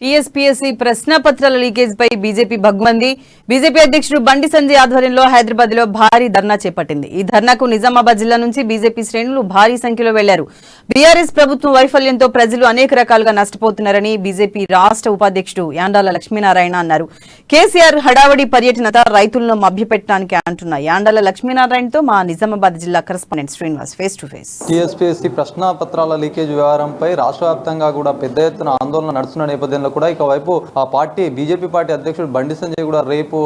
TSPSC ప్రశ్నపత్రాల leakage పై BJP భగ్మంది. BJP అధ్యక్షుడు బండి సంజయ్ ఆధ్వర్యంలో హైదరాబాద్ లో భారీ ధర్నా చేపట్టింది. ఈ ధర్నాకు నిజామాబాద్ జిల్లా నుంచి బీజేపీ శ్రేణులు భారీ సంఖ్యలో వెళ్లారు. బీఆర్ఎస్ ప్రభుత్వం వైఫల్యంతో ప్రజలు అనేక రకాలుగా నష్టపోతున్నారని బీజేపీ రాష్ట్ర ఉపాధ్యక్షుడు యాండాల లక్ష్మీనారాయణ అన్నారు. కేసీఆర్ హడావడి పర్యటనత రైతులను మభ్యపెట్టడానికి అంటున్న యాండాల లక్ష్మీనారాయణతో మా నిజామాబాద్ జిల్లా correspondent Srinivas face to face. TSPSC ప్రశ్నపత్రాల లీకేజ్ వ్యవహారంపై రాష్ట్ర వ్యాప్తంగా కూడా పెద్ద ఎత్తున ఆందోళన నడుస్తున్న నేపథ్యంలో కూడా ఇక వైపు ఆ పార్టీ బీజేపీ పార్టీ అధ్యక్షుడు బండి సంజయ్ కూడా రేపు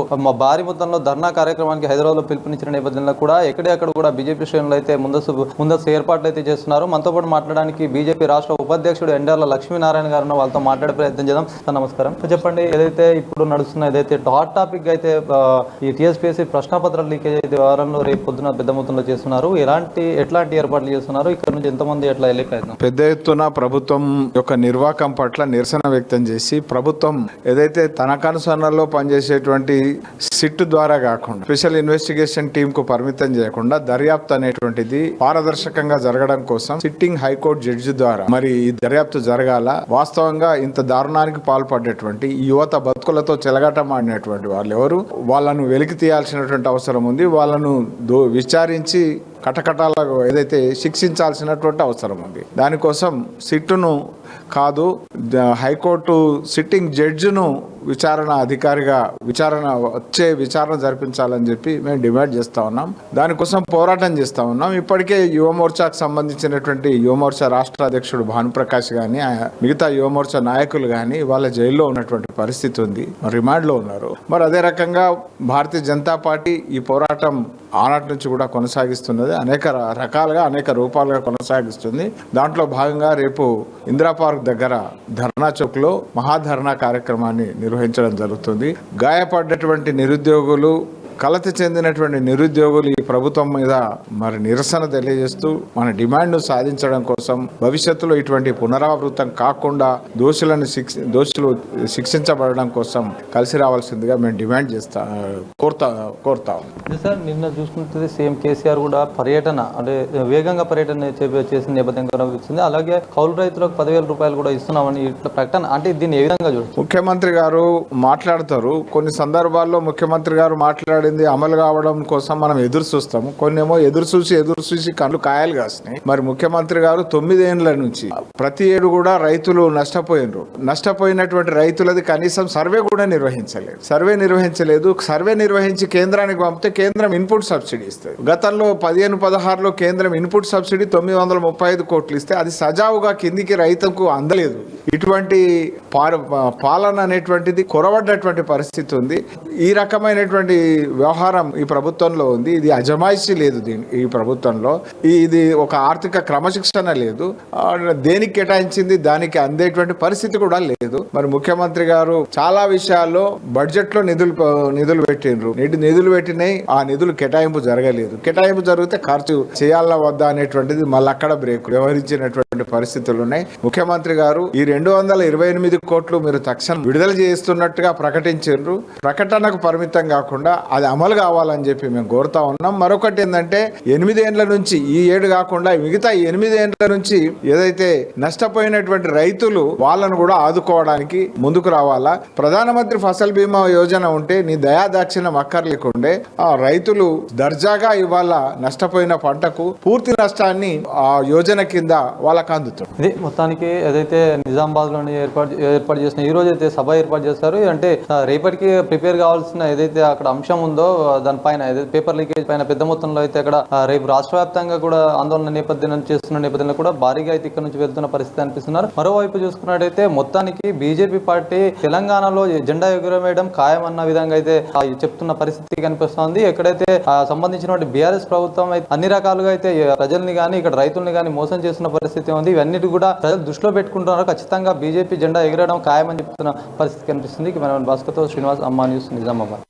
భారీ మొత్తంలో ధర్నా కార్యక్రమానికి హైదరాబాద్ లో పిలుపునిచ్చిన నేపథ్యంలో కూడా ఎక్కడెక్కడ కూడా బీజేపీ శ్రేణులు అయితే ముందస్తు ఏర్పాట్లు అయితే చేస్తున్నారు. మనతో పాటు మాట్లాడడానికి బీజేపీ రాష్ట్ర ఉపాధ్యక్షుడు యాండాల లక్ష్మీనారాయణ గారు వాళ్ళతో మాట్లాడే ప్రయత్నం చేద్దాం. నమస్కారం. చెప్పండి, ఏదైతే ఇప్పుడు నడుస్తున్న ఏదైతే హాట్ టాపిక్ అయితే ఈ టీఎస్పీఎస్సీ ప్రశ్నపత్రాల లీకేజ్ అయితే వ్యవహారంలో రేపు పొద్దున పెద్ద మొత్తంలో చేస్తున్నారు, ఎట్లాంటి ఏర్పాట్లు చేస్తున్నారు, ఇక్కడ నుంచి ఎంతమంది ఎట్లా వెళ్ళే ప్రయత్నం? పెద్ద ఎత్తున ప్రభుత్వం యొక్క నిర్వాహకం పట్ల నిరసన వ్యక్తం చేసి ప్రభుత్వం ఏదైతే తనఖానుసరణలో పనిచేసేటువంటి సిట్ ద్వారా కాకుండా స్పెషల్ ఇన్వెస్టిగేషన్ టీమ్ కు పరిమితం చేయకుండా దర్యాప్తు అనేటువంటిది పారదర్శకంగా జరగడం కోసం సిట్టింగ్ హైకోర్టు జడ్జి ద్వారా మరి ఈ దర్యాప్తు జరగాల. వాస్తవంగా ఇంత దారుణానికి పాల్పడేటువంటి యువత బతుకులతో చెలగాటమాడినటువంటి వాళ్ళు ఎవరు, వాళ్ళను వెలికి తీయాల్సినటువంటి అవసరం ఉంది. వాళ్ళను విచారించి కటకటాలకు ఏదైతే శిక్షించాల్సినటువంటి అవసరం ఉంది. దానికోసం సిట్టును కాదు, హైకోర్టు సిట్టింగ్ జడ్జిను విచారణ అధికారిగా విచారణ జరిపించాలని చెప్పి మేము డిమాండ్ చేస్తా ఉన్నాం. దానికోసం పోరాటం చేస్తా ఉన్నాం. ఇప్పటికే యువమోర్చాకు సంబంధించినటువంటి యువమోర్చా రాష్ట్ర అధ్యక్షుడు భానుప్రకాష్ గాని మిగతా యువమోర్చా నాయకులు గాని వాళ్ళ జైల్లో ఉన్నటువంటి పరిస్థితి ఉంది, రిమాండ్ లో ఉన్నారు. మరి అదే రకంగా భారతీయ జనతా పార్టీ ఈ పోరాటం ఆనాటి నుంచి కూడా కొనసాగిస్తున్నది, అనేక రకాలుగా అనేక రూపాలుగా కొనసాగిస్తుంది. దాంట్లో భాగంగా రేపు ఇందిరా పార్క్ దగ్గర ధర్నా చౌక్ లో మహాధర్నా కార్యక్రమాన్ని నిర్వహించడం జరుగుతుంది. గాయపడ్డటువంటి నిరుద్యోగులు, కలత చెందినటువంటి నిరుద్యోగులు ఈ ప్రభుత్వం మీద మరి నిరసన తెలియజేస్తూ మన డిమాండ్ ను సాధించడం కోసం భవిష్యత్తులో ఇటువంటి పునరావృతం కాకుండా దోషులు శిక్షించబడడం కోసం కలిసి రావాల్సిందిగా మేము డిమాండ్ కోరుతాం. సార్, నిన్న చూసుకుంటే సీఎం కేసీఆర్ కూడా పర్యటన అంటే వేగంగా పర్యటన చేసిన నేపథ్యం కనిపిస్తుంది. అలాగే కౌలు రైతులకు 10,000 రూపాయలు కూడా ఇస్తున్నామని ఇట్లా ప్రకటన, అంటే దీన్ని ఏ విధంగా చూడొచ్చు? ముఖ్యమంత్రి గారు మాట్లాడతారు, కొన్ని సందర్భాల్లో ముఖ్యమంత్రి గారు మాట్లాడి అమలు కావడం కోసం మనం ఎదురు చూస్తాము. కొన్నేమో ఎదురు చూసి కళ్ళు కాయలు కాసినాయి. మరి ముఖ్యమంత్రి గారు 9 ఏళ్ల నుంచి ప్రతి ఏడు కూడా రైతులు నష్టపోయినటువంటి రైతులది కనీసం సర్వే కూడా నిర్వహించలేదు. సర్వే నిర్వహించి కేంద్రానికి పంపితే కేంద్రం ఇన్పుట్ సబ్సిడీ ఇస్తుంది. గతంలో 15-16లో కేంద్రం ఇన్పుట్ సబ్సిడీ 935 కోట్లు ఇస్తే అది సజావుగా కిందికి రైతుకు అందలేదు. ఇటువంటి పాలన అనేటువంటిది కొరవడ్డటువంటి పరిస్థితి ఉంది. ఈ రకమైనటువంటి వ్యవహారం ఈ ప్రభుత్వంలో ఉంది. ఇది అజమాయిషీ లేదు ఈ ప్రభుత్వంలో. ఇది ఒక ఆర్థిక క్రమశిక్షణ లేదు. దేనికి కేటాయించింది దానికి అందేటువంటి పరిస్థితి కూడా లేదు. మరి ముఖ్యమంత్రి గారు చాలా విషయాల్లో బడ్జెట్ లో నిధులు పెట్టినరు, నిధులు పెట్టినాయి, ఆ నిధులు కేటాయింపు జరగలేదు. కేటాయింపు జరిగితే ఖర్చు చేయాలా వద్దా అనేటువంటిది మళ్ళీ అక్కడ బ్రేక్ వ్యవహరించినటువంటి పరిస్థితులు ఉన్నాయి. ముఖ్యమంత్రి గారు ఈ 228 కోట్లు మీరు తక్షణం విడుదల చేస్తున్నట్టుగా ప్రకటించారు. ప్రకటనకు పరిమితం కాకుండా అది అమలు కావాలని చెప్పి మేము కోరుతా ఉన్నాం. మరొకటి ఏంటంటే 8 ఏళ్ల నుంచి ఈ ఏడు కాకుండా మిగతా 8 ఏళ్ల నుంచి ఏదైతే నష్టపోయినటువంటి రైతులు వాళ్ళను కూడా ఆదుకోవడానికి ముందుకు రావాలా. ప్రధానమంత్రి ఫసల్ బీమా యోజన ఉంటే నీ దయాదాక్షిణ్యం అక్కర్లేకుండే ఆ రైతులు దర్జాగా ఇవాళ నష్టపోయిన పంటకు పూర్తి నష్టాన్ని ఆ యోజన కింద వాళ్ళకు అందుతుంది. ఇది మొత్తానికి ఏదైతే నిజామాబాద్ లోని ఏర్పాటు చేసిన ఈ రోజు అయితే సభ ఏర్పాటు చేస్తారు. అంటే రేపటికి ప్రిపేర్ కావాల్సిన ఏదైతే అక్కడ అంశం ఉందో దానిపైన పేపర్ లీకేజ్ పైన పెద్ద మొత్తంలో అయితే అక్కడ రేపు రాష్ట్ర వ్యాప్తంగా కూడా ఆందోళన నేపథ్యంలో కూడా భారీగా అయితే ఇక్కడ నుంచి వెళ్తున్న పరిస్థితి అనిపిస్తున్నారు. మరోవైపు చూసుకున్నట్టయితే మొత్తానికి బీజేపీ పార్టీ తెలంగాణలో జెండా ఎగురవేయడం ఖాయమన్న విధంగా అయితే చెప్తున్న పరిస్థితి కనిపిస్తోంది. ఎక్కడైతే సంబంధించినటువంటి బీఆర్ఎస్ ప్రభుత్వం అయితే అన్ని రకాలుగా అయితే ప్రజల్ని కానీ ఇక్కడ రైతుల్ని కానీ మోసం చేస్తున్న పరిస్థితి ఉంది. ఇవన్నిటి కూడా ప్రజలు దృష్టిలో పెట్టుకుంటున్నారు. ఖచ్చితంగా బీజేపీ జెండా ఎగరడం ఖాయమని చెప్తున్న పరిస్థితి కనిపిస్తుంది. భాస్కర్తో శ్రీనివాస్, అమ్మా న్యూస్, నిజామాబాద్.